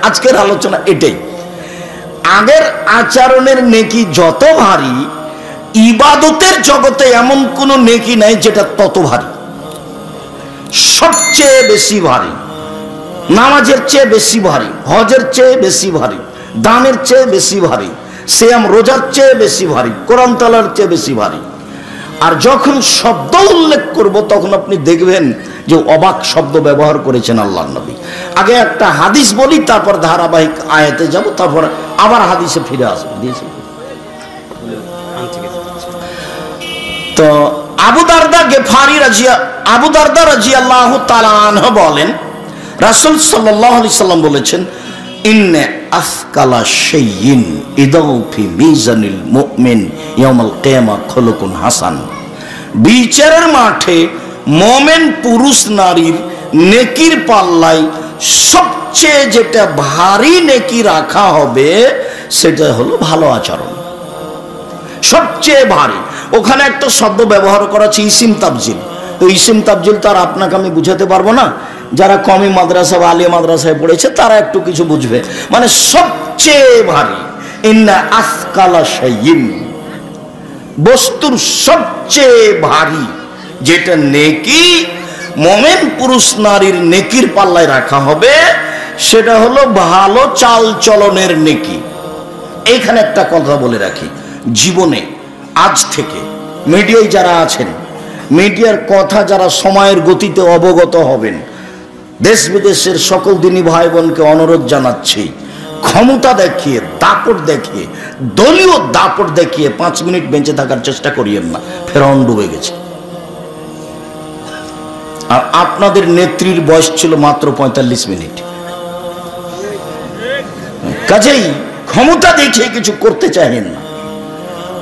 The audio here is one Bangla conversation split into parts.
আজকের আলোচনা এটাই। আগের আচরণের নেকি যত ভারী, ইবাদতের জগতে এমন কোন নেকি নাই যেটা তত ভারী। সবচেয়ে বেশি ভারী, নামাজের চেয়ে বেশি ভারী, হজের চেয়ে বেশি ভারী, দানের চেয়ে বেশি ভারী, সিয়াম রোজার চেয়ে বেশি ভারী, কোরআন তেলাওয়াতের চেয়ে বেশি ভারী। আর যখন শব্দ উল্লেখ করব তখন আপনি দেখবেন যে অবাক শব্দ ব্যবহার করেছেন আল্লাহর নবী। আগে একটা হাদিস বলি, তারপর ধারাবাহিক আয়াতে যাব, তারপর আবার হাদিসে ফিরে আসবো। তো আবু দারদা রাদিয়াল্লাহু তাআলা আনহু বলেন, রাসূল সাল্লাল্লাহু আলাইহি সাল্লাম বলেছেন, ইন্না আসকালা শাইইন ইদাউ ফি মিজানিল মুমিন ইয়াউমাল কিয়ামা খুলুকুন হাসান। বিচারের মাঠে মুমিন পুরুষ নারীর নেকির পাল্লায় সবচেয়ে যেটা ভারী নেকি রাখা হবে সেটা হলো ভালো আচরণ। সবচেয়ে ভারী। ওখানে একটা শব্দ ব্যবহার করা আছে ইসিম তাবজিল। তো ইসিম তাবজিল তো আর আপনাকে আমি বুঝাতে পারবো না, যারা কমি মাদ্রাসা বা আলিয়া মাদ্রাসায় পড়েছে তারা একটু কিছু বুঝবে। মানে সবচেয়ে ভারী, ইন্না আসকালা শাইইন, বস্তুর সবচেয়ে ভারী যেটা নেকি মুমিন পুরুষ নারীর নেকির পাল্লায় রাখা হবে সেটা হলো ভালো চাল চলনের নেকি। এইখানে একটা কথা বলে রাখি, জীবনে আজ থেকে মিডিয়ায় যারা আছেন, মিডিয়ার কথা যারা সময়ের গতিতে অবগত হবেন, দেশ বিদেশের সকল দিনী ভাই বোনকে অনুরোধ জানাচ্ছি, ক্ষমতা দেখিয়ে, দাপট দেখিয়ে, দলীয় দাপট দেখিয়ে 5 মিনিট বেঁচে থাকার চেষ্টা করিয়েন না। ফেরাউন ডুবে গেছে। আর আপনাদের নেত্রীর বয়স ছিল মাত্র 45 মিনিট। কাজেই ক্ষমতা দেখিয়ে কিছু করতে চাইেন না,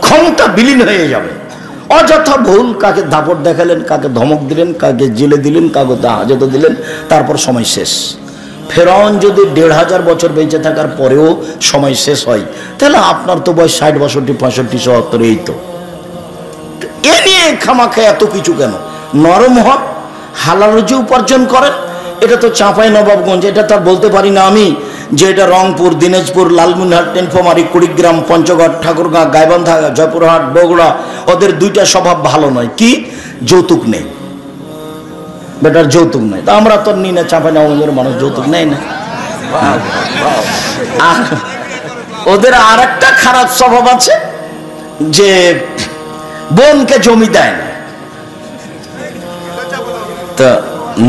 ক্ষমতা বিলীন হয়ে যাবে। অযথা ভুল, কাকে দাপট দেখালেন, কাকে ধমক দিলেন, কাকে জেলে দিলেন, কাকে হাজতে দিলেন, তারপর সময় শেষ। ফেরাউন যদি 1500 বছর বেঁচে থাকার পরেও সময় শেষ হয়, তাহলে আপনার তো বয়স 60, 62, 65, 74, এই তো। এ নিয়ে খামাখা এত কিছু কেন? নরম হক, হালাল রুজি উপার্জন করেন। এটা তো চাঁপাই নবাবগঞ্জ, এটা তো আর বলতে পারি না আমি যে এটা রংপুর, দিনাজপুর, লালমনিরহাট, টেনফামারী, কুড়িগ্রাম, পঞ্চগড়, ঠাকুরগাঁ, গাইবান্ধা, জয়পুরহাট, বগুড়া, ওদের দুইটা স্বভাব ভালো নয়। কি? যৌতুক নেই, বেটার যৌতুক নেই। তা আমরা তো নিই না, চাঁপাই নবাবগঞ্জের মানুষ যৌতুক নেই না। আর ওদের আর একটা খারাপ স্বভাব আছে যে বোনকে জমি দেয় না। তা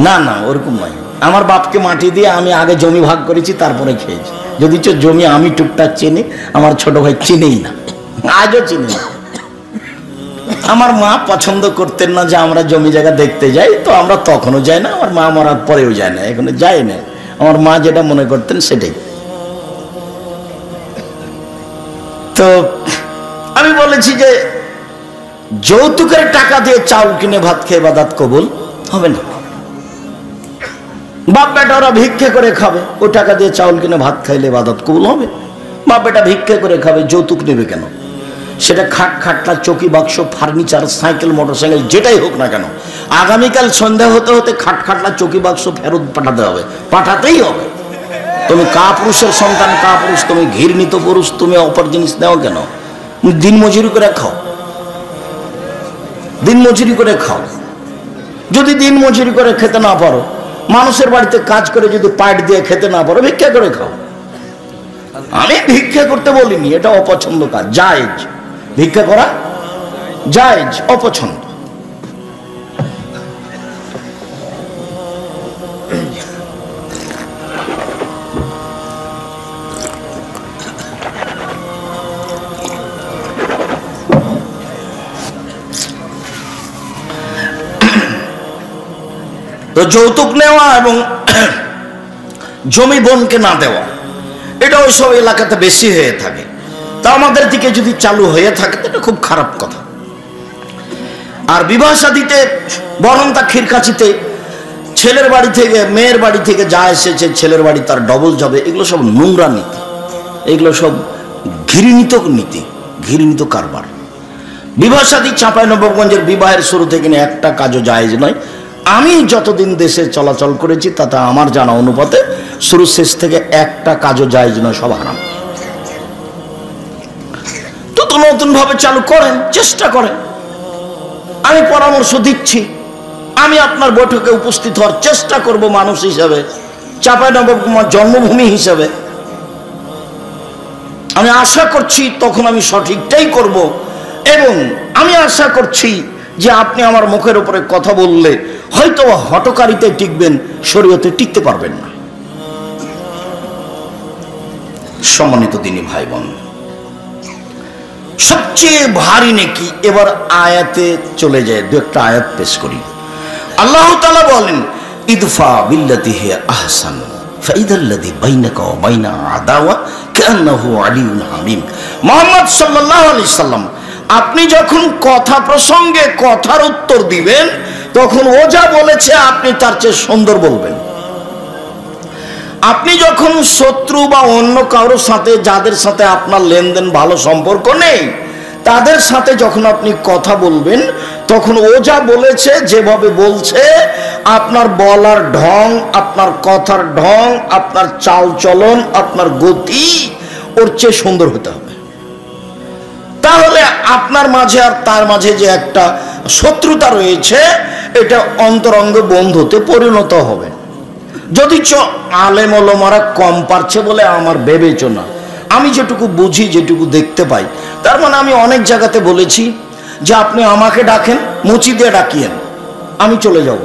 না না, ওরকম নয়। আমার বাপকে মাটি দিয়ে আমি আগে জমি ভাগ করেছি, তারপরে খেয়েছি। যদি জমি আমি টুকটাক চিনি, আমার ছোট ভাই চিনেই না, আজও চিনি না। আমার মা পছন্দ করতেন না যে আমরা জমি জায়গা দেখতে যাই, তো আমরা তখনও যাই না, আমার মা মরার পরেও যায় না, এখনো যায় না। আমার মা যেটা মনে করতেন সেটাই। তো আমি বলেছি যে যৌতুকের টাকা দিয়ে চাউল কিনে ভাত খেয়ে ইবাদত কবুল হবে না। বাপ বেটা ওরা ভিক্ষে করে খাবে, ওই টাকা দিয়ে চাউল কিনে ভাত খাইলে ইবাদত কবুল হবে? বাপ বেটা ভিক্ষে করে খাবে, যৌতুক নেবে কেন? সেটা খাট, খাটলা, চৌকি, বাক্স, ফার্নিচার, সাইকেল, মোটরসাইকেল, যেটাই হোক না কেন, আগামীকাল সন্ধ্যা হতে হতে খাট, খাটলা, চৌকি, বাক্স ফেরত পাঠাতে হবে, পাঠাতেই হবে। তুমি কাপুরুষের সন্তান, কাপুরুষ, তুমি ঘৃণিত পুরুষ, তুমি অপর জিনিস নেও কেন? দিন মজুরি করে খাও, দিন মজুরি করে খাও। যদি দিন মজুরি করে খেতে না পারো, মানুষের বাড়িতে কাজ করে যদি পাট দিয়ে খেতে না পারো, ভিক্ষা করে খাও। আমি ভিক্ষা করতে বলিনি, এটা অপছন্দ কাজ, জায়েজ। ভিক্ষা করা জায়েজ, অপছন্দ। তো যৌতুক নেওয়া এবং জমি বোনকে না দেওয়া, এটা ওইসব এলাকাতে বেশি হয়ে থাকে। তা আমাদের দিকে যদি চালু হয়ে থাকে এটা খুব খারাপ কথা। আর বিবাহ শাদীতে বরং তা খিরকাচিতে ছেলের বাড়ি থেকে, মেয়ের বাড়ি থেকে যা এসেছে ছেলের বাড়ি তার ডবল যাবে, এগুলো সব নোংরা নীতি, এগুলো সব ঘৃণিত নীতি, ঘৃণিত কারবার। বিবাহ শাদী চাঁপাইনবাবগঞ্জের বিবাহের শুরু থেকে একটা কাজও জায়েজ নয়। আমি যতদিন দেশে চলাচল করেছি তাতে আমার জানা অনুপাতে শুরু শেষ থেকে একটা কাজও জায়েজ নয়, সব হারাম। তো নতুন ভাবে চালু করেন, চেষ্টা করেন। আমি পরামর্শ দিচ্ছি, আমি আপনার বৈঠকে উপস্থিত হওয়ার চেষ্টা করব মানুষ হিসাবে, চাঁপাইনবাবগঞ্জ জন্মভূমি হিসাবে। আমি আশা করছি তখন আমি সঠিকটাই করব, এবং আমি আশা করছি যে আপনি আমার মুখের উপরে কথা বললে হয়তো হটকারিতে টিকবেন, শরীয়তে টিকতে পারবেন না। সম্মানিত দিনী ভাই বোন, সবচেয়ে ভারী নেকি এবার আয়াতে চলে যায়। দু একটা আয়াত পেশ করি। আল্লাহ তাআলা বলেন, ইদফা বিল্লাতি হিয়া আহসান ফাইদাল্লাযী বাইনাকা ওয়া বাইনা আদাওয়া কান্নাহু আলিয়্যুন হামীম। মুহাম্মদ সাল্লাল্লাহু আলাইহি সাল্লাম, আপনি যখন কথা প্রসঙ্গে কথার উত্তর দিবেন তখন ও যা বলেছে আপনি তার চেয়ে সুন্দর বলবেন। আপনি যখন শত্রু বা অন্য কারোর সাথে, যাদের সাথে আপনার লেনদেন ভালো সম্পর্ক নেই, তাদের সাথে যখন আপনি কথা বলবেন তখন ও যা বলেছে, যেভাবে বলছে, আপনার বলার ঢং, আপনার কথার ঢং, আপনার চাল চলন, আপনার গতি ওর চেয়ে সুন্দর হতে হবে। তাহলে আপনার মাঝে আর তার মাঝে যে একটা শত্রুতা রয়েছে এটা অন্তরঙ্গ বন্ধুতে পরিণত হবে। যদি আলেম ওলামারা কম পারছে বলে আমার বিবেচনা, আমি যেটুকু বুঝি, যেটুকু দেখতে পাই, তার মানে আমি অনেক জায়গাতে বলেছি যে আপনি আমাকে ডাকেন, মুচি দিয়ে ডাকিয়েন, আমি চলে যাব।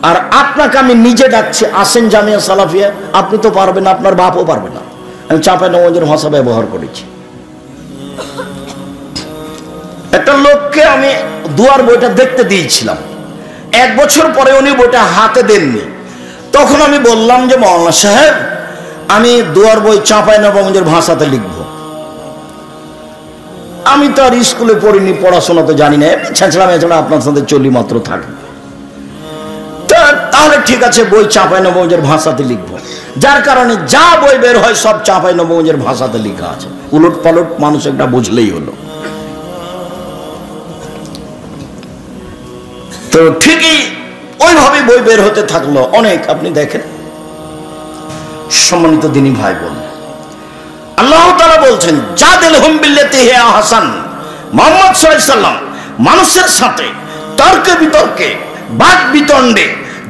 আর আপনাকে আমি নিজে ডাকছি, আসেন জামিয়া সালাফিয়া, আপনি তো পারবেন, আপনার বাপও পারবে না। আমি চাঁপাইনবাবগঞ্জের ভাষা ব্যবহার করেছি। একটা লোককে আমি দুয়ার বইটা দেখতে দিয়েছিলাম, 1 বছর পরে উনি বইটা হাতে দেননি। তখন আমি বললাম যে মাওলানা সাহেব, আমি দুয়ার বই চাঁপাইনবাবগঞ্জের ভাষাতে লিখব। আমি তো আর স্কুলে পড়িনি, পড়াশোনা তো জানি না, এমনি ছেঁচড়া মেছড়া আপনার সাথে চলি মাত্র থাকি। তাহলে ঠিক আছে, বই চাঁপাইনবাবগঞ্জের ভাষাতে লিখব। যার কারণে যা বই বের হয় সব চাঁপাইনবাবগঞ্জের ভাষাতে লেখা আছে, উলট পালট মানুষ একটা বুঝলেই হলো। তো ঠিকই ওইভাবে বই বের হতে থাকলো অনেক। আপনি দেখেন, সম্মানিত দিনী ভাই বোন, আল্লাহ তাআলা বলছেন, জাদিলহুম বিল্লাতি হিয়া আহসান। মুহাম্মদ সাল্লাল্লাহু আলাইহি সাল্লাম মানুষের সাথে তর্কে বিতর্কে, বাদ বিতণ্ডে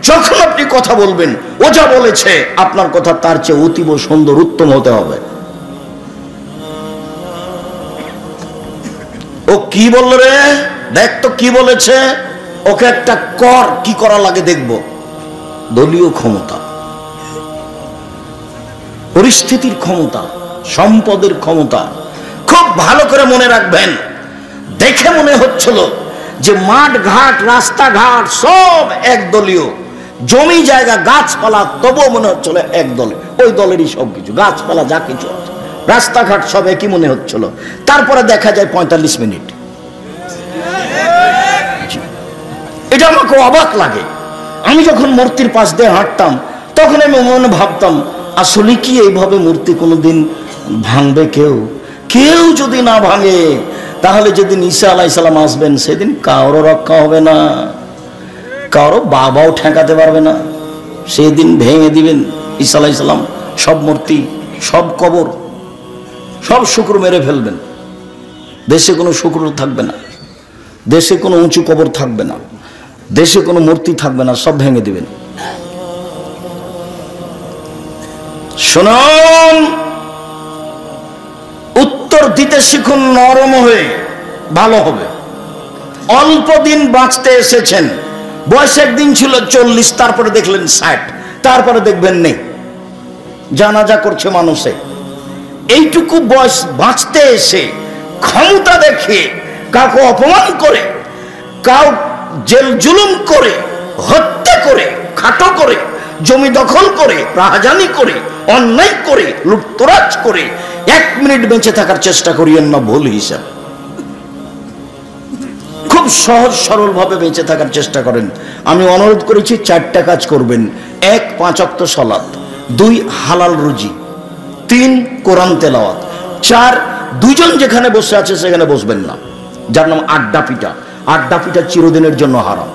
যখন আপনি কথা বলবেন, ও যা বলেছে আপনার কথা তার চেয়ে অতীব সুন্দর, উত্তম হতে হবে। ও কি বলল রে, দেখ তো কি বলেছে, ওকে একটা কর, কি করা লাগে দেখব। দলীয় ক্ষমতা, পরিস্থিতির ক্ষমতা, সম্পদের ক্ষমতা, খুব ভালো করে মনে রাখবেন। দেখে মনে হচ্ছিল যে মাঠ ঘাট, রাস্তাঘাট সব একদলীয়, জমি জায়গা গাছপালা, তবুও মনে হচ্ছিল এক দলে, ওই দলেরই সবকিছু, গাছপালা যা কিছু আছে, রাস্তাঘাট সব একই মনে হচ্ছিল। তারপরে দেখা যায় 45 মিনিট। এটা আমাকে অবাক লাগে। আমি যখন মূর্তির পাশ দিয়ে হাঁটতাম তখন আমি মনে ভাবতাম, আসলে কি এইভাবে মূর্তি কোনোদিন ভাঙবে কেউ? কেউ যদি না ভাঙে তাহলে যেদিন ঈসা আলাইহিস সালাম আসবেন সেদিন কারো রক্ষা হবে না, কারো বাবাও ঠেকাতে পারবে না। সেদিন ভেঙে দিবেন ঈসা আলাইহিস সালাম সব মূর্তি, সব কবর, সব শুকর মেরে ফেলবেন। দেশে কোনো শুকর থাকবে না, দেশে কোনো উঁচু কবর থাকবে না, দেশে কোনো মূর্তি থাকবে না, সব ভেঙে দিবেন। শুনুন, উত্তর দিতে শিখুন নরম হয়ে, ভালো হবে। অল্প দিন বাঁচতে এসেছেন, বয়স একদিন ছিল 40, তারপরে দেখলেন 60, তারপরে দেখবেন নেই, জানাজা করছে মানুষে। এইটুকু বয়স বাঁচতে এসে ক্ষমতা দেখে কাউকে অপমান করে, কাউ জেল জুলুম করে, হত্যা করে, খাটো করে, জমি দখল করে, রাহাজানি করে, অন্যায় করে, লুটতরাজ করে 1 মিনিট বেঁচে থাকার চেষ্টা করিয়েন না ভুল হিসাব। খুব সহজ সরল ভাবে বেঁচে থাকার চেষ্টা করেন। আমি অনুরোধ করেছি 4টা কাজ করবেন। 1, 5 ওয়াক্ত সালাত, 2, হালাল রুজি, 3, কোরআন তেলাওয়াত, 4, দুজন যেখানে বসে আছে সেখানে বসবেন না, যার নাম আড্ডা পিটা। আড্ডা পিটা চিরদিনের জন্য হারাম।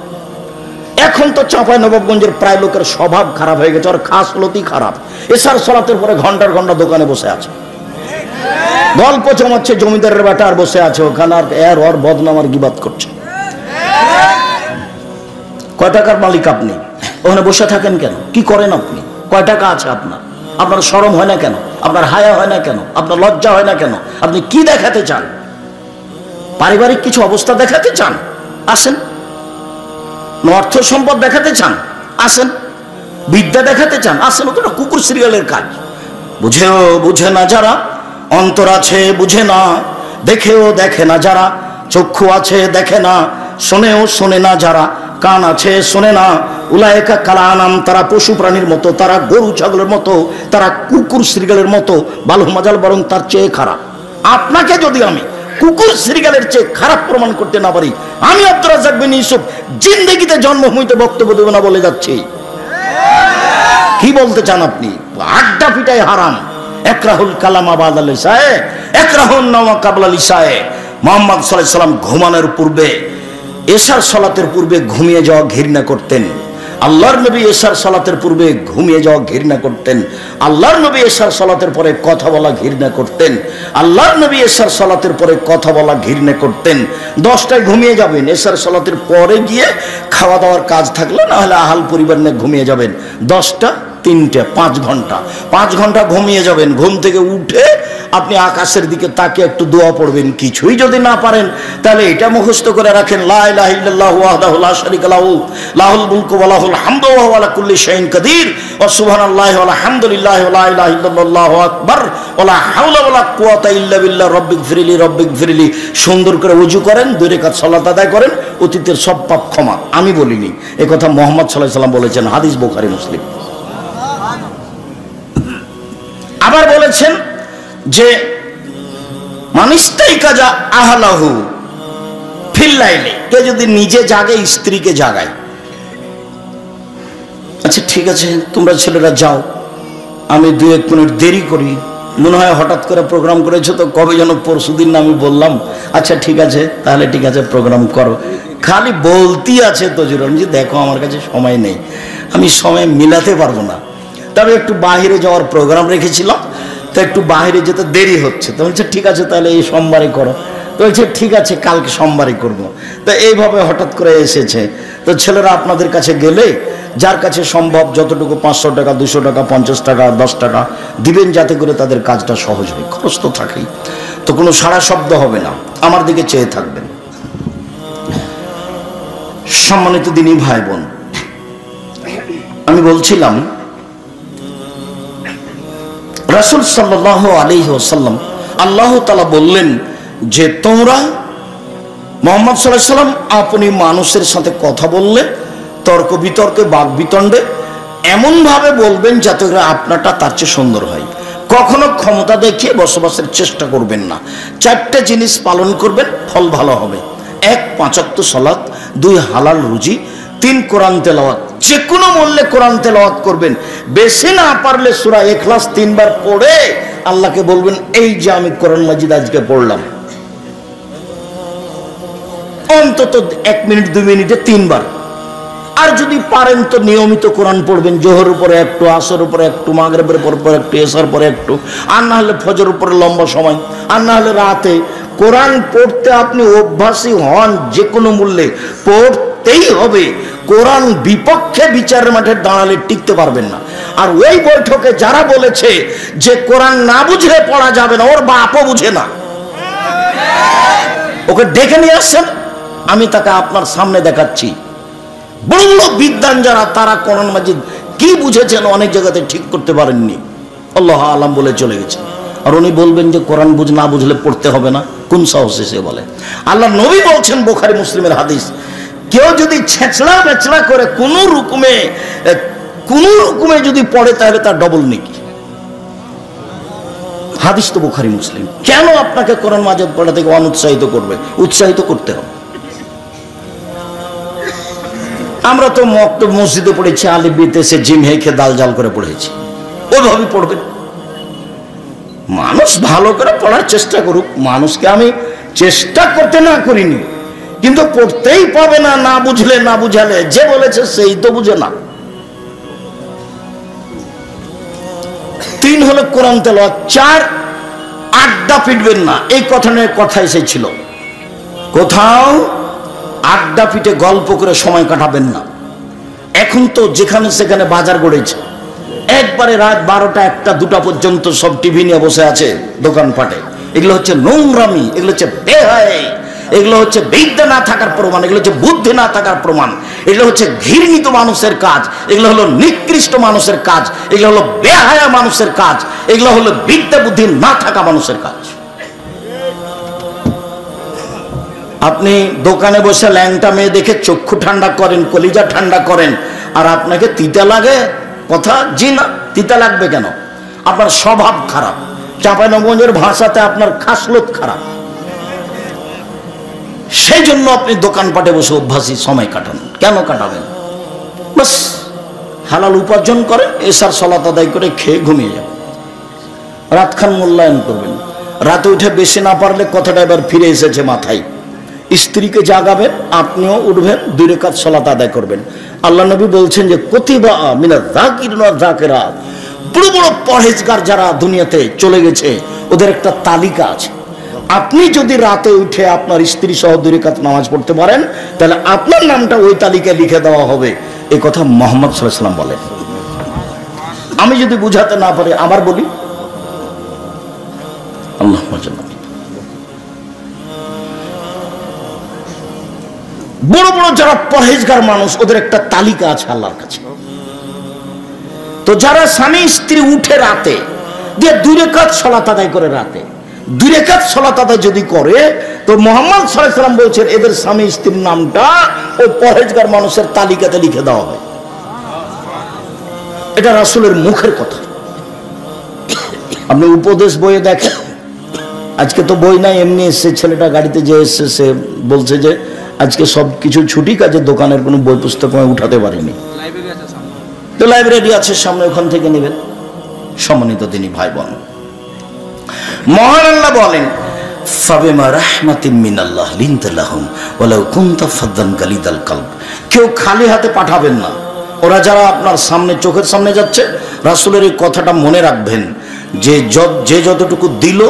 এখন তো চাঁপাইনবাবগঞ্জের প্রায় লোকের স্বভাব খারাপ হয়ে গেছে, আর খাসলতি খারাপ। এশার সালাতের পরে ঘন্টার ঘন্টা দোকানে বসে আছে, গল্প জমাচ্ছে, জমিদারের বেটা আর বসে আছে ওখানে, আর এর ওর বদনাম আর গিবাত করছে। কয় টাকার মালিক আপনি? ওখানে বসে থাকেন কেন? কি করেন আপনি? কয় টাকা আছে আপনার? আপনার শরম হয় না কেন? আপনার হায়া হয় না কেন? আপনার লজ্জা হয় না কেন? আপনি কি দেখাতে চান? পারিবারিক কিছু অবস্থা দেখাতে চান? আসেন। অর্থ সম্পদ দেখাতে চান? আসেন। বিদ্যা দেখাতে চান? আসেন। ও তো কুকুর সিরিয়ালের কাজ। বুঝেও বুঝে না যারা, অন্তর আছে বুঝে না, দেখেও দেখে না যারা, চক্ষু আছে দেখে না, শোনেও শোনে না যারা, কান আছে শোনে না, উলায়েকা কালানাম, তারা পশু প্রাণীর মতো, তারা গরু ছাগলের মতো, তারা কুকুর সিরিয়ালের মতো, বালু মাজাল বরং তার চেয়ে খারাপ। আপনাকে যদি আমি কুকুর সিরিয়ালের চেয়ে খারাপ প্রমাণ করতে না পারি, আমি আব্দুর রাজ্জাক বিন ইউসুফ জিন্দেগিতে জন্ম হইতে বক্তব্য দেব না বলে যাচ্ছি। কি বলতে চান আপনি? আড্ডা পিটাই হারাম। একরাহুল কালামা বাদাল লিসায়ে, একরাহুন নামা কাবলা লিসায়ে। মুহাম্মদ সাল্লাল্লাহু আলাইহি ওয়াসাল্লাম ঘুমানোর পূর্বে, এশার সালাতের পূর্বে ঘুমিয়ে যাওয়া ঘৃণা করতেন। আল্লাহর নবী এশার সালাতের পূর্বে ঘুমিয়ে যাওয়া ঘৃণা করতেন। আল্লাহর নবী এশার সালাতের পরে কথা বলা ঘৃণা করতেন। আল্লাহর নবী এশার সালাতের পরে কথা বলা ঘৃণা করতেন। 10টায় ঘুমিয়ে যাবেন, এশার সালাতের পরে গিয়ে খাওয়া দাওয়ার কাজ থাকলে, না হলে আহাল পরিবার নিয়ে ঘুমিয়ে যাবেন। 10টা 3টে 5 ঘন্টা, 5 ঘন্টা ঘুমিয়ে যাবেন। ঘুম থেকে উঠে আপনি আকাশের দিকে তাকিয়ে একটু দোয়া পড়বেন। কিছুই যদি না পারেন তাহলে এটা মুখস্থ করে রাখেন, লা ইলাহা ইল্লাল্লাহু ওয়াহদাহু লা শারীকা লাহু লাহুল মুলকু ওয়া লাহুল হামদু ওয়া হুয়া আলা কুল্লি শাইইন কাদির ওয়া সুবহানাল্লাহি ওয়া আলহামদুলিল্লাহি ওয়া লা ইলাহা ইল্লাল্লাহু আকবার ওয়া লা হাওলা ওয়া লা কুওয়াতা ইল্লা বিল্লাহ রব্বিগফিরলি রব্বিগফিরলি। সুন্দর করে ওযু করেন, 2 রাকাত সালাত আদায় করেন, অতীতের সব পাপ ক্ষমা। আমি বলিনি, এই কথা মুহাম্মদ সাল্লাল্লাহু আলাইহি ওয়াসাল্লাম বলেছেন, হাদিস বুখারী মুসলিম। আবার বলেছেন যে মানিস্তাই কাজা আহলাহু ফিল্লাইলে, কে যদি নিজে জাগে স্ত্রীকে জাগায়। আচ্ছা ঠিক আছে, তোমরা ছেলেরা যাও, আমি 2-1 মিনিট দেরি করি, মনে হয় হঠাৎ করে প্রোগ্রাম করেছো তো, কবে যেন পরশুদিন না আমি বললাম। আচ্ছা ঠিক আছে, তাহলে ঠিক আছে প্রোগ্রাম করো। খালি বলতেই আছে তজিরন যে দেখো আমার কাছে সময় নেই, আমি সময় মিলাতে পারবো না, তবে একটু বাহিরে যাওয়ার প্রোগ্রাম রেখেছিলাম, তো একটু বাইরে যেতে দেরি হচ্ছে। তো বলছে ঠিক আছে তাহলে এই সোমবারে করো। তো বলছে ঠিক আছে কালকে সোমবারে করবো। তো এইভাবে হঠাৎ করে এসেছে। তো ছেলেরা আপনাদের কাছে গেলে যার কাছে সম্ভব যতটুকু 500 টাকা 200 টাকা 50 টাকা 10 টাকা দিবেন, যাতে করে তাদের কাজটা সহজ হয়। খরচ তো থাকেই, তো কোনো সারা শব্দ হবে না, আমার দিকে চেয়ে থাকবেন। সম্মানিত দিনী ভাই বোন, আমি বলছিলাম রাসূল সাল্লাল্লাহু আলাইহি ওয়াসাল্লাম, আল্লাহ তাআলা বললেন যে তোমরা মুহাম্মদ সাল্লাল্লাহু আলাইহি ওয়াসাল্লাম আপনি মানুষের সাথে কথা বললে, তর্ক বিতর্কে বাক বিতণ্ডে এমন ভাবে বলবেন যাতে করে আপনারটা তার চেয়ে সুন্দর হয়। কখনো ক্ষমতা দেখিয়ে বসবাসের চেষ্টা করবেন না। 4টে জিনিস পালন করবেন, ফল ভালো হবে। 1 5 ওয়াক্ত সালাত, 2 হালাল রুজি, 3 কোরআন তেলাওয়াত। যে কোনো মূল্যে কোরআন তেলাওয়াত করবেন। বেশি না পারলে সূরা ইখলাস 3 বার পড়ে আল্লাহকে বলবেন এই যে আমি কোরআন মাজিদ আজকে পড়লাম। অন্তত 1 মিনিট 2 মিনিটে 3 বার। আর যদি পারেন তো নিয়মিত কোরআন পড়বেন, জোহরের উপরে একটু, আসরের উপরে একটু, মাগরিবের পরে একটু, এশার পরে একটু, আর না হলে ফজরের উপরে লম্বা সময়, আর না হলে রাতে। কোরআন পড়তে আপনি অভ্যাসী হন, যে কোনো মূল্যে পড়তেই হবে। কোরআন বিপক্ষে বিচারের মাঠে দাঁড়ালে টিকতে পারবেন না। আর ওই বৈঠকে যারা বলেছে যে কোরআন না বুঝলে পড়া যাবে না, ওর বাপও বুঝে না, ওকে ডেকে নিয়ে আসছেন, আমি তাকে আপনার সামনে দেখাচ্ছি। বড় বড় বিদ্বান যারা, তারা কোরআন মাজিদ কি বুঝেছেন অনেক জায়গাতে ঠিক করতে পারেননি, আল্লাহ আলাম বলে চলে গেছে। আর উনি বলবেন যে কোরআন না বুঝলে পড়তে হবে না, কোন সাহসে সে বলে? আল্লাহ নবী বলছেন, বুখারী মুসলিমের হাদিস, কেউ যদি ছেঁচড়া বেচড়া করে কোন রকমে যদি পড়ে তাহলে তার ডবল নেকি। হাদিস তো বুখারী মুসলিম। কেন আপনাকে কোরআন মাজিদ পড়া থেকে অনুৎসাহিত করবে? উৎসাহিত করতে হবে। আমরা তো মসজিদে পড়েছি, আলিফ বিতে সে জিম হেখে দাল জাল করে পড়েছি, ওইভাবে পড়বেন। মানুষ ভালো করে পড়ার চেষ্টা করুক, মানুষকে আমি চেষ্টা করতে না করিনি, কিন্তু পড়তেই পাবে না, না বুঝলে না বুঝালে। যে বলেছে সেই তো বুঝে না। 3 হলো কোরআন তেলাওয়াত। 4 আড্ডা পিটবেন না। এই কথা নিয়ে কথা এসেছিল, কোথাও আড্ডা পিটে গল্প করে সময় কাটাবেন না। এখন তো যেখানে সেখানে বাজার গড়েছে, একবারে রাত 12টা 1টা 2টা পর্যন্ত সব টিভি নিয়ে বসে আছে দোকানপাটে। এগুলো হচ্ছে নোংরামি, এগুলো হচ্ছে বেহায়, এগুলো হচ্ছে বিদ্যা না থাকার প্রমাণ, এগুলো হচ্ছে বুদ্ধি না থাকার প্রমাণ, এগুলো হচ্ছে ঘৃণিত মানুষের কাজ, এগুলো হলো নিকৃষ্ট মানুষের কাজ, এগুলো হলো বেহায়া মানুষের কাজ, এগুলো হলো বিদ্যা বুদ্ধি না থাকা মানুষের কাজ। আপনি দোকানে বসে ল্যাংটা মেয়ে দেখে চক্ষু ঠান্ডা করেন, কলিজা ঠান্ডা করেন, আর আপনাকে তিতা লাগে কথা? জি না, তিতা লাগবে কেন? আপনার স্বভাব খারাপ। চাঁপাইনবাবগঞ্জের ভাষাতে আপনার খাসলত খারাপ। সেই জন্য আপনি দোকানপাটে বসে অভ্যাসী সময় কাটান। কেন কাটাবেন? বাস হালাল উপার্জন করেন, এশার সালাত আদায় করে খেয়ে ঘুমিয়ে যাবেন, রাতখান মূল্যায়ন করবেন। রাতে উঠে বেশি না পারলে কথাটা এবার ফিরে এসেছে মাথায়, স্ত্রীকে জাগাবেন, আপনিও উঠবেন, 2 রাকাত সালাত আদায় করবেন। আল্লাহ নবী বলছেন যে কুতিবা মিনাজ যাকিরিন ওয়াজ যাকিরাত, বড় বড় পরহেজগার যারা দুনিয়াতে চলে গেছে ওদের একটা তালিকা আছে। আপনি যদি রাতে উঠে আপনার স্ত্রী সহ 2 রাকাত নামাজ পড়তে পারেন, তাহলে আপনার নামটা ওই তালিকায় লিখে দেওয়া হবে। এই কথা মুহাম্মদ সাল্লাল্লাহু আলাইহি ওয়াসাল্লাম বলেন। আমি যদি বুঝাতে না পারি আবার বলি, আল্লাহ বড় বড় যারা পরহেজগার মানুষ ওদের একটা তালিকা আছে আল্লাহর কাছে। তো যারা স্বামী স্ত্রী উঠে রাতে দিয়ে 2 রাকাত সালাত আদায় করে, রাতে 2 রাকাত সালাত আদায় যদি করে, তো মুহাম্মদ সাল্লাল্লাহু আলাইহি ওয়াসাল্লাম বলছেন এদের স্বামী স্ত্রীর নামটা ওই পরহেজগার মানুষের তালিকাতে লিখে দেওয়া হবে। এটা রাসূলের মুখের কথা। আপনি উপদেশ বইয়ে দেখেন, আজকে তো বই নাই, এমনি এসছে, ছেলেটা গাড়িতে যে এসছে সে বলছে যে আজকে সব কিছু ছুটি, কাজে দোকানের কোনো বই পুস্তক আমি উঠাতে পারিনি। তো লাইব্রেরি আছে সামনে, ওখান থেকে নেবেন। সম্মানিত দিনী ভাই বোন, মহান আল্লাহ বলেন ফাবিমা রাহমাতিম মিনাল্লাহ লিনতা লাহুম ওয়ালাউ কুনতা ফাদ্দান গালিদাল কলব। কেউ খালি হাতে পাঠাবেন না। ওরা যারা আপনার সামনে, চোখের সামনে যাচ্ছে, রাসূলের এই কথাটা মনে রাখবেন যে যে যতটুকু দিল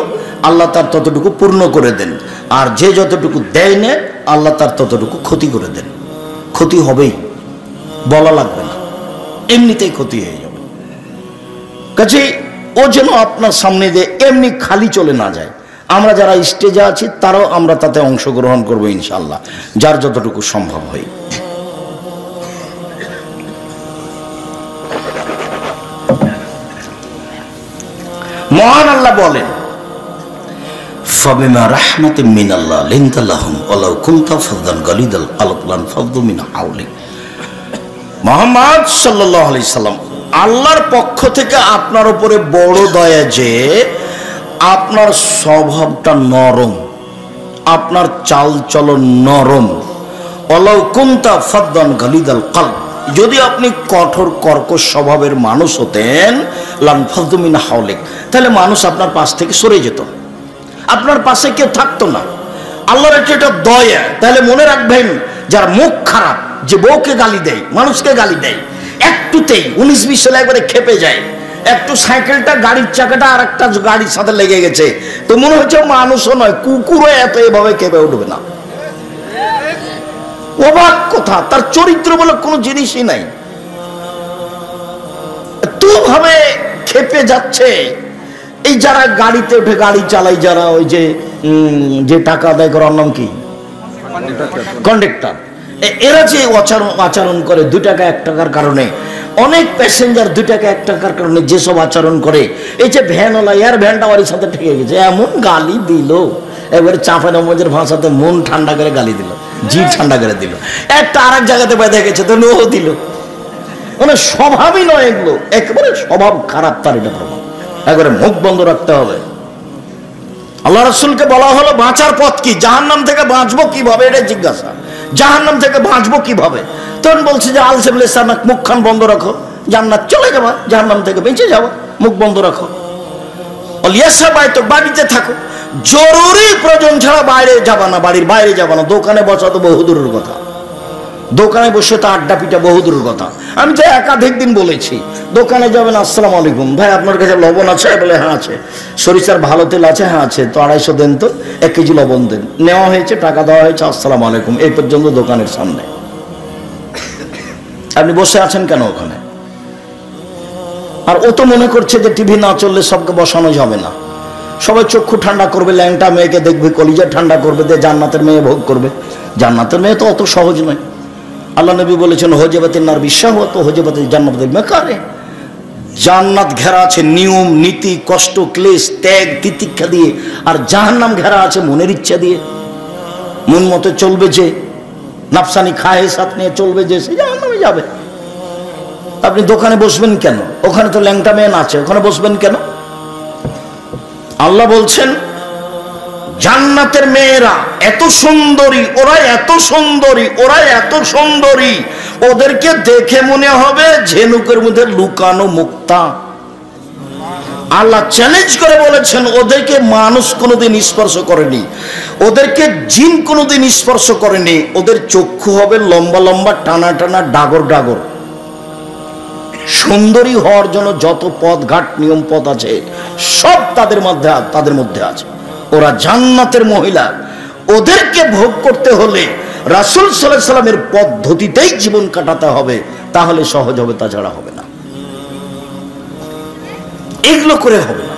আল্লাহ তার ততটুকু পূর্ণ করে দেন, আর যে যতটুকু দেয় না আল্লাহ তার ততটুকু ক্ষতি করে দেন। ক্ষতি হবেই, বলা লাগবে না, এমনিতেই ক্ষতি হয়ে যাবে। কাজে ও যেন আপনার সামনে দিয়ে এমনি খালি চলে না যায়। আমরা যারা স্টেজে আছি তারাও আমরা তাতে অংশগ্রহণ করবো ইনশাআল্লাহ, যার যতটুকু সম্ভব হয়। মহান আল্লাহ বলেন ফাবিমা রাহমাতিম মিনাল্লাহ লিনতা লাহুম ওয়ালাউ কুনতা ফাদ্দান গালিদাল কলব লানফাদ্দু মিন হাওলিক। মুহাম্মদ সাল্লাল্লাহু আলাইহি সাল্লাম, আল্লাহর পক্ষ থেকে আপনার উপরে বড় দয়া যে আপনার স্বভাবটা নরম, আপনার চাল চলন নরম। ওয়ালাউ কুনতা ফাদ্দান গালিদাল কলব, যদি আপনি কঠোর কর্কশ স্বভাবের মানুষ হতেন, লানফাদ্দু মিন হাওলিক, তাহলে মানুষ আপনার পাশ থেকে সরে যেত, আপনার পাশে কেউ থাকতো না। আল্লাহর এটা দয়া। তাহলে মনে রাখবেন, যার মুখ খারাপ, যে বউকে গালি দেয়, মানুষকে গালি দেয়, একটুতেই 19-20 সালে একবারে খেপে যায়, একটু সাইকেলটা গাড়ির চাকাটা আর একটা গাড়ির সাথে লেগে গেছে, তো মনে হচ্ছে মানুষও নয় কুকুরও এত এভাবে খেপে উঠবে না। অবাক কথা, তার চরিত্র বলে কোনো জিনিসই নাই, তো ভাবে খেপে যাচ্ছে। এই যারা গাড়িতে উঠে গাড়ি চালায়, যারা ওই যে টাকা আদায় করার নাম কি, কন্ডাক্টর, এরা যে আচরণ করে 2 টাকা 1 টাকার কারণে, অনেক প্যাসেঞ্জার 2 টাকা 1 টাকার কারণে যেসব আচরণ করে, এই যে ভ্যানওয়ালা, এর ভ্যানটা বাড়ির সাথে ঠেকে গেছে, এমন গালি দিল, এবারে চাঁপাইনবাবগঞ্জের ভাষাতে মন ঠান্ডা করে গালি দিল, জিভ ঠান্ডা করে দিল। একটা আর এক জায়গাতে বেঁধে গেছে তো নো দিল, মানে স্বভাবই নয় এগুলো, একেবারে স্বভাব খারাপ তার এটা প্রমাণ। একবারে মুখ বন্ধ রাখতে হবে। আল্লাহ রাসূলকে বলা হলো বাঁচার পথ কি, জাহান্নাম থেকে বাঁচবো কিভাবে, এটা জিজ্ঞাসা। জাহান্নাম থেকে বাঁচবো কিভাবে? তখন বলছে যে আলসেবুল ইসলামিক, মুখখান বন্ধ রাখো, জান্নাত চলে যাবা, জাহান্নাম থেকে বেঁচে যাবো, মুখ বন্ধ রাখো। অলিয়াসা বাইতো, বাড়িতে থাকো, জরুরি প্রয়োজন ছাড়া বাইরে যাবা না, বাড়ির বাইরে যাবা না। দোকানে বসা তো বহুদূরের কথা, দোকানে বসে তো আড্ডা পিটা বহুদূরের কথা। আমি তো একাধিক দিন বলেছি, দোকানে যাবেন, আসসালামু আলাইকুম ভাই, আপনার কাছে লবণ আছে? বলে হ্যাঁ আছে। সরিষার ভালো তেল আছে? হ্যাঁ আছে। তো 250 দেন, তো 1 কেজি লবণ দেন। নেওয়া হয়েছে, টাকা দেওয়া হয়েছে, আসসালামু আলাইকুম, এই পর্যন্ত দোকানের সামনে। আপনি বসে আছেন কেন ওখানে? আর ও তো মনে করছে যে টিভি না চললে সবকে বসানো যাবে না, সবাই চক্ষু ঠান্ডা করবে, ল্যাংটা মেয়েকে দেখবে, কলিজা ঠান্ডা করবে, দিয়ে জান্নাতের মেয়ে ভোগ করবে। জান্নাতের মেয়ে তো অত সহজ নয়। আল্লাহ নবী বলেছেন হজেবাতিন নার বিশ্বাহ, তো হজেবাতিল জান্নাতের মেকারে। জান্নাত ঘেরা আছে নিয়ম নীতি, কষ্ট ক্লেশ ত্যাগ তিতিক্ষা দিয়ে, আর জাহান্নাম ঘেরা আছে মনের ইচ্ছা দিয়ে। মন মতো চলবে যে, নাফসানি খায়েসাত নিয়ে চলবে যে, সে জাহান্নামে যাবে। আপনি দোকানে বসবেন কেন? ওখানে তো ল্যাংটা মেয়ে আছে, ওখানে বসবেন কেন? আল্লাহ বলছেন জান্নাতের মেয়েরা এত সুন্দরী, ওরা এত সুন্দরী, ওরা এত সুন্দরী, ওদেরকে দেখে মনে হবে ঝিনুকের মধ্যে লুকানো মুক্তা। আল্লাহ চ্যালেঞ্জ করে বলেছেন ওদেরকে মানুষ কোনোদিন স্পর্শ করেনি, ওদেরকে জিন কোনোদিন স্পর্শ করেনি। ওদের চক্ষু হবে লম্বা লম্বা, টানা টানা, ডাগর ডাগর। সুন্দরী হওয়ার জন্য যত পথ ঘাট নিয়ম পথ আছে সব তাদের মধ্যে আছে। ওরা জান্নাতের মহিলা। ওদেরকে ভোগ করতে হলে রাসূল সাল্লাল্লাহু আলাইহি সাল্লামের পদ্ধতিতেই জীবন কাটাতে হবে, তাহলে সহজ হবে, তাছাড়া হবে না। এগুলো করে হবে না।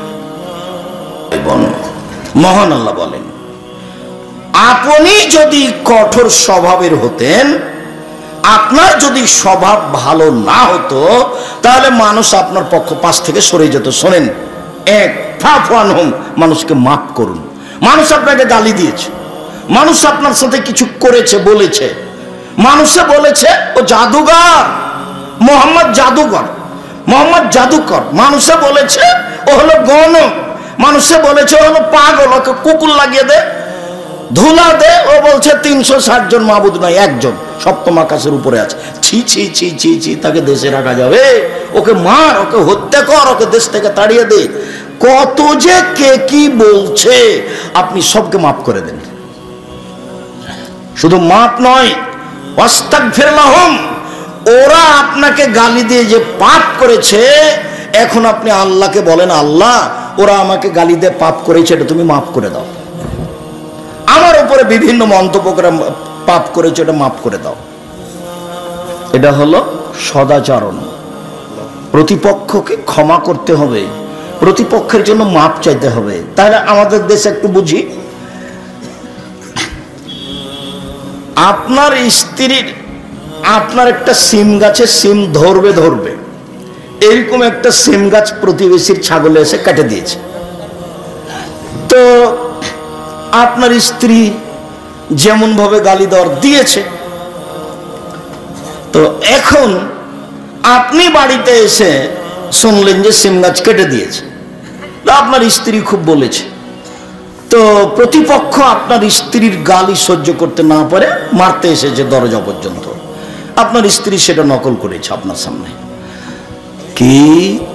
মহান আল্লাহ বলেন আপনি যদি কঠোর স্বভাবের হতেন, আপনার যদি স্বভাব ভালো না হতো, তাহলে মানুষ আপনার পাশ থেকে সরে যেত। শোনেন, মানুষকে মাফ করুন। মানুষ আপনাকে গালি দিয়েছে, মানুষ আপনার সাথে কিছু করেছে, বলেছে, মানুষে বলেছে ও জাদুঘর, মোহাম্মদ জাদুঘর, মোহাম্মদ জাদুকর। মানুষে বলেছে ও হলো গণক, মানুষে বলেছে ও হলো পাগল, ওকে কুকুর লাগিয়ে দে, ধুলা দে। ও বলছে 360 জন মাবুদ নয়, একজন, সপ্তম আকাশের উপরে আছে। ছি ছি ছি ছি ছি, তাকে দেশে রাখা যাবে? ওকে মার, ওকে হত্যা কর, ওকে দেশ থেকে তাড়িয়ে দে। কত যে কে কি বলছে, আপনি সবকে মাফ করে দেন। শুধু মাফ নয়, আস্তাগফির লাহুম। ওরা আপনাকে গালি দিয়ে যে পাপ করেছে, এখন আপনি আল্লাহকে বলেন, আল্লাহ ওরা আমাকে গালি দিয়ে পাপ করেছে, এটা তুমি মাফ করে দাও। আমার উপরে বিভিন্ন মন্তব্য করে পাপ করেছে, এটা মাফ করে দাও। এটা হলো সদাচরণ। প্রতিপক্ষকে ক্ষমা করতে হবে, প্রতিপক্ষের জন্য মাপ চাইতে হবে। তাহলে আমাদের দেশে একটু বুঝি, আপনার স্ত্রীর, আপনার একটা সিম গাছে সিম ধরবে, এরকম একটা সিম গাছ প্রতিবেশীর ছাগলে এসে কেটে দিয়েছে। তো আপনার স্ত্রী যেমন ভাবে গালি দেওয়ার দিয়েছে, তো এখন আপনি বাড়িতে এসে শুনলেন যে সিম গাছ কেটে দিয়েছে, আপনার স্ত্রী খুব বলেছে। তো প্রতিপক্ষ আপনার স্ত্রীর গালি সহ্য করতে না পারে মারতে এসেছে দরজা পর্যন্ত। আপনার স্ত্রী সেটা নকল করেছে আপনার সামনে। কি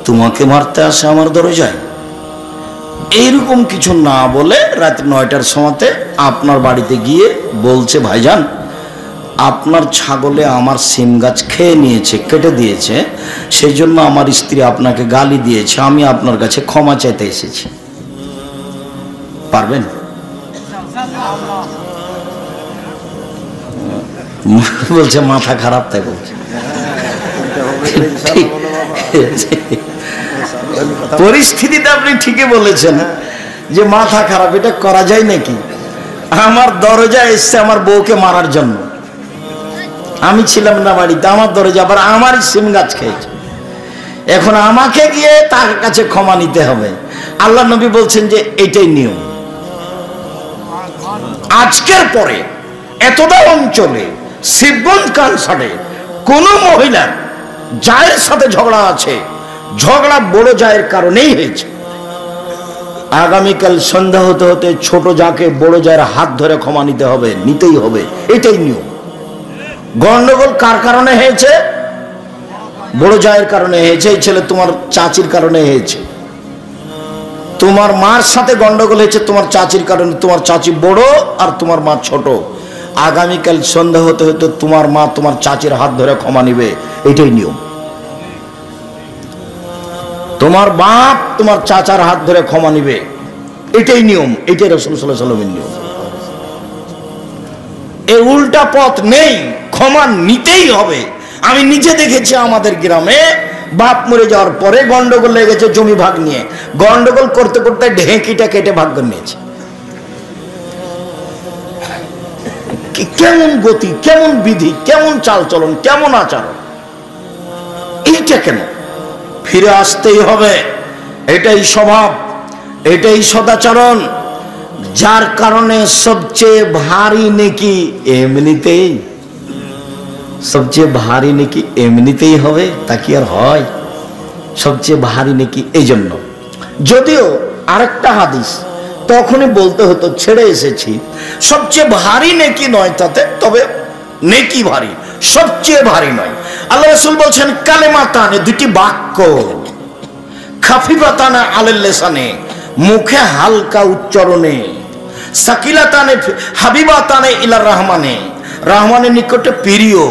তোমাকে মারতে আসে আমার দরজায়? এইরকম কিছু না বলে রাত 9টার সময়তে আপনার বাড়িতে গিয়ে বলছে, ভাইজান আপনার ছাগলে আমার সিম গাছ খেয়ে নিয়েছে, কেটে দিয়েছে, সেই জন্য আমার স্ত্রী আপনাকে গালি দিয়েছে, আমি আপনার কাছে ক্ষমা চাইতে এসেছি। পারবেন? বলছে মাথা খারাপ, তাই বলছে। পরিস্থিতিটা আপনি ঠিকই বলেছেন যে মাথা খারাপ, এটা করা যায় নাকি? আমার দরজায় এসছে আমার বউকে মারার জন্য, আমি ছিলাম না বাড়িতে, আমার দরজা, আবার আমারই সিম গাছ খেয়েছে। এখন আমাকে গিয়ে তার কাছে ক্ষমা নিতে হবে। আল্লাহ নবী বলছেন যে এটাই নিয়ম। আজকের পরে এতটা অঞ্চলে শিবগঞ্জ কানসারে কোন মহিলার জায়ের সাথে ঝগড়া আছে, ঝগড়া বড় জায়ের কারণেই হয়েছে। আগামীকাল সন্ধ্যা হতে হতে ছোট যাকে বড় জায়ের হাত ধরে ক্ষমা নিতে হবে, নিতেই হবে, এটাই নিয়ম। গন্ডগোল কার কারণে হয়েছে? বড় জায়ের কারণে হয়েছে। এই ছেলে তোমার চাচির কারণে হয়েছে। তোমার মার সাথে গন্ডগোল হয়েছে তোমার চাচির কারণে, তোমার চাচি বড় আর তোমার মা ছোট, আগামীকাল সন্ধ্যা হতে হতে তোমার মা তোমার চাচির হাত ধরে ক্ষমা নিবে, এটাই নিয়ম। তোমার বাপ তোমার চাচার হাত ধরে ক্ষমা নিবে, এটাই নিয়ম, এটাই রাসূল সাল্লাল্লাহু আলাইহি ওয়াসাল্লামের নিয়ম। এই উল্টা পথ নেই, ক্ষমা নিতেই হবে। আমি নিজে দেখেছি আমাদের গ্রামে বাপ মরে যাওয়ার পরে গন্ডগোল লেগেছে জমি ভাগ নিয়ে, গন্ডগোল করতে করতে ঢেঁকিটা কেটে ভাগ করে নিয়েছে। কেমন গতি, কেমন বিধি, কেমন চালচলন, কেমন আচরণ, এইটা কেন? ফিরে আসতেই হবে, এটাই স্বভাব, এটাই সদাচরণ, যার কারণে সবচেয়ে ভারী নেকি এমনিতেই, সবচেয়ে ভারী নেকি এমনিতেই হবে, তা কি আর হয়? সবচেয়ে ভারী নেকি এই জন্য। যদিও আরেকটা হাদিস তখনই বলতে হতো, ছেড়ে এসেছি, সবচেয়ে ভারী নেকি নয় তাতে, তবে নেকি ভারী, সবচেয়ে ভারী নয়। আল্লাহ রাসূল বলছেন কালেমাতানে, দুটি বাক্য, খাফিফাতানে আলাল লিসানে, মুখে হালকা উচ্চারণে, সাকিলাতানে হাবিবাতানে ইলার রহমানে, রহমানের নিকটে প্রিয়,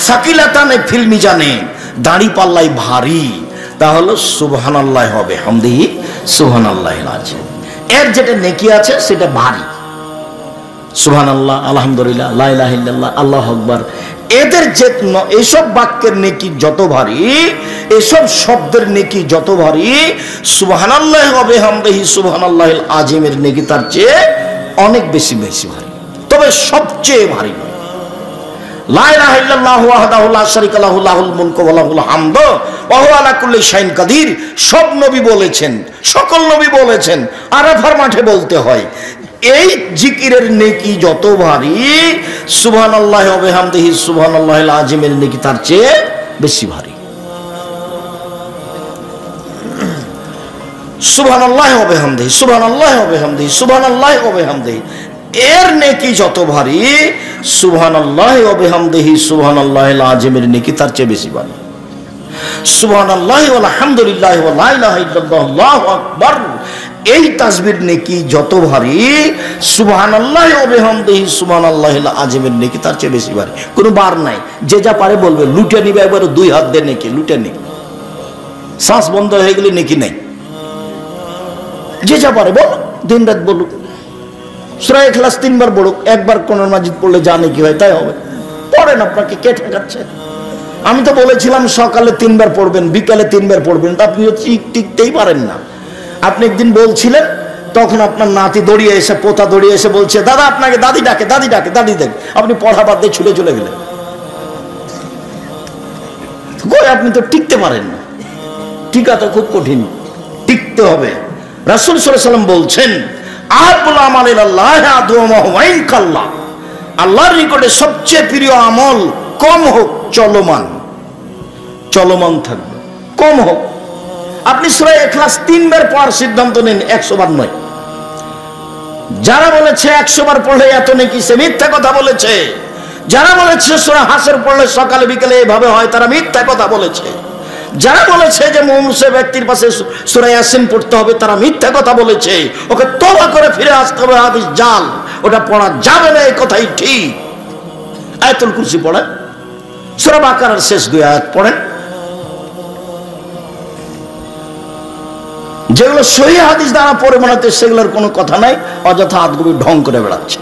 সাকিলাতানে ফিল মিজানে, দাড়ি পাল্লাই ভারী, তা হলো সুবহানাল্লাহ হবে হামদিহি সুবহানাল্লাহিল আযীম। এর যেটা নেকি আছে সেটা ভারী, সুবহানাল্লাহ, আলহামদুলিল্লাহ, লা ইলাহা ইল্লাল্লাহ, আল্লাহু আকবার, এদের যে এইসব বাক্যের নেকি যত ভারী, এসব শব্দের নেকি যত ভারী, সুবহানাল্লাহ ওয়া বিহামদিহি সুবহানাল্লাহিল আযীমের নেকি তার চেয়ে অনেক বেশি বেশি ভারী, তবে সবচেয়ে ভারী নয়। লা ইলাহা ইল্লাল্লাহু ওয়াহদাহু লা শারীকা লাহু লাহুল মুলকু ওয়া লাহুল হামদু ওয়া হুয়া আলা কুল্লি শাইইন কাদির, সব নবী বলেছেন, সকল নবী বলেছেন, আরাফার মাঠে বলতে হয়। এই জিকিরের নেকি যত ভারী, সুবহানাল্লাহি ওয়া বিহামদিহি সুবহানাল্লাহিল আযীমের নেকি তার চেয়ে বেশি ভারী। সুবহানাল্লাহি ওয়া বিহামদিহি সুবহানাল্লাহি ওয়া বিহামদিহি সুবহানাল্লাহি ওয়া বিহামদিহি, এর নেকি যত ভারী, সুবহানাল্লাহি ওয়া বিহামদিহি সুবহানাল্লাহিল আযীমের নেকি তার চেয়ে বেশি ভারী। সুবহানাল্লাহি ওয়া আলহামদুলিল্লাহি ওয়া লা ইলাহা ইল্লাল্লাহু আল্লাহু আকবার, এই তাসবির নেকি যত ভারী, সুবহানাল্লাহি ওয়া বিহামদিহি সুবহানাল্লাহিল আযীমের নেকি তার চেয়ে বেশি ভারী। কোনো বার নাই, যে যা পারে বলবে, লুটে নিবে একবার, দুই হাত দিয়ে নেকি লুটে নিবে, শ্বাস বন্ধ হয়ে গেলে নেকি নাই, যে যা পারে বল, দিন রাত বলুক, সূরা ইখলাস 3 বার পড়ুক, একবার কোরআন মাজিদ পড়লে জানে কি হয় তাই হবে। পড়েন, আপনাকে কে ঠেকাচ্ছে? আমি তো বলেছিলাম সকালে 3 বার পড়বেন, বিকালে 3 বার পড়বেন, তা আপনি টিকতেই পারেন না। আপনি একদিন বলছিলেন, তখন আপনার নাতি দৌড়িয়ে এসে, পোতা দৌড়িয়ে এসে বলছে, দাদা আপনাকে দাদি ডাকে, দাদি ডাকে, দাদি ডাকে, আপনি পড়া বাদ দিয়ে ছুটে চলে গেলেন। কই, আপনি তো টিকতে পারেন না, টিকাটা খুব কঠিন, টিকতে হবে। রাসূল সাল্লাল্লাহু আলাইহি ওয়াসাল্লাম বলছেন, আহাব্বুল আমাল ইলাল্লাহি আদওয়ামুহু ওয়া ইন কাল্লা, আল্লাহর নিকটে সবচেয়ে প্রিয় আমল কম হোক, চলমান, চলমান থাকবে, কম হোক। আপনি সূরা ইখলাস 3 বার পড়ার সিদ্ধান্ত নিন, 100 বার নয়। যারা বলেছে 100 বার পড়লে এত নেকি, সে মিথ্যা কথা বলেছে। যারা বলেছে সূরা হাসর পড়লে সকালে বিকেলে এভাবে হয়, তারা মিথ্যা কথা বলেছে। যারা বলেছে যে মুমূর্ষু ব্যক্তির পাশে সূরা ইয়াসিন পড়তে হবে, তারা মিথ্যা কথা বলেছে। ওকে তওবা করে ফিরে আসতে হবে, হাদিস জাল, ওটা পড়া যাবে না, এই কথাই ঠিক। আয়াতুল কুরসি পড়েন, সূরা বাকারার শেষ 2 আয়াত পড়েন, যেগুলো সহিহ হাদিস দ্বারা পড়ে মনে হচ্ছে সেগুলোর কোনো কথা নাই, অযথা হাতগুলো ঢং করে বেড়াচ্ছে।